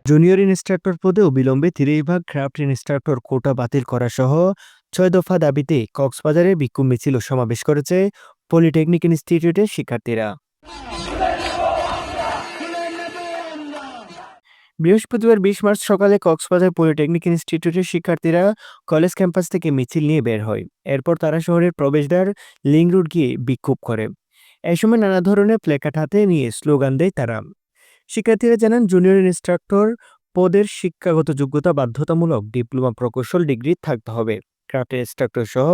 Junior instructor পদে অবিলম্বে 30 ভাগ ক্রাফট ইনস্ট্রাক্টর কোটা বাতিল করা সহ 6 দফা দাবিতে কক্সবাজারে বিক্ষোভ মিছিল ও সমাবেশ করেছে পলিটেকনিক ইনস্টিটিউটের শিক্ষার্থীরা। বৃহস্পতিবার 20 মার্চ সকালে কক্সবাজার পলিটেকনিক ইনস্টিটিউটের শিক্ষার্থীরা কলেজ ক্যাম্পাস থেকে মিছিল নিয়ে বের হয়। এরপর তারা শহরের প্রবেশদ্বার লিং রোড গিয়ে বিক্ষোভ করে। এই সময় নানা ধরনের প্ল্যাকার্ড হাতে নিয়ে স্লোগান দেয় তারা। শিক্ষার্থীরা জানান, জুনিয়র ইনস্ট্রাক্টর পদের শিক্ষাগত যোগ্যতা বাধ্যতামূলক ডিপ্লোমা প্রকৌশল ডিগ্রি থাকতে হবে। ক্রাফট ইনস্ট্রাক্টর সহ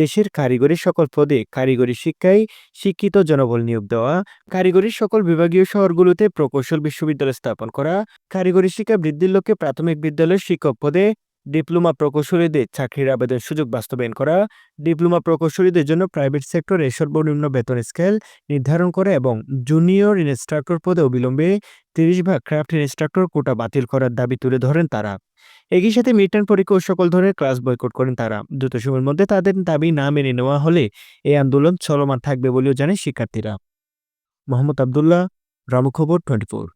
দেশের কারিগরি সকল পদে কারিগরি শিক্ষায় শিক্ষিত জনবল নিয়োগ দেওয়া, কারিগরি সকল বিভাগীয় শহরগুলোতে প্রকৌশল বিশ্ববিদ্যালয় স্থাপন করা, কারিগরি শিক্ষা বৃদ্ধির লক্ষ্যে প্রাথমিক বিদ্যালয়ের শিক্ষক পদে ডিপ্লোমা প্রকৌশলীদের চাকরির আবেদন সুযোগ বাস্তবায়ন করা, ডিপ্লোমা প্রকৌশলীদের জন্য প্রাইভেট সেক্টরে সর্বনিম্ন বেতন স্কেল নির্ধারণ করে এবং জুনিয়র ইনস্ট্রাক্টর পদে অবিলম্বে 30 ভাগ ক্রাফট ইনস্ট্রাক্টর কোটা বাতিল করার দাবি তুলে ধরেন তারা। একই সাথে মিডটার্ম পরীক্ষা ও সকল ধরনের ক্লাস বয়কট করেন তারা। দ্রুত সময়ের মধ্যে তাদের দাবি না মেনে নেওয়া হলে এই আন্দোলন চলমান থাকবে বলেও জানায় শিক্ষার্থীরা। Mohammad Abdullah, রামুখবর 24।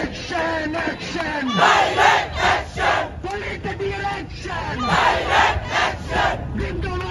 Action! Action! Direct action! Political action! Direct action!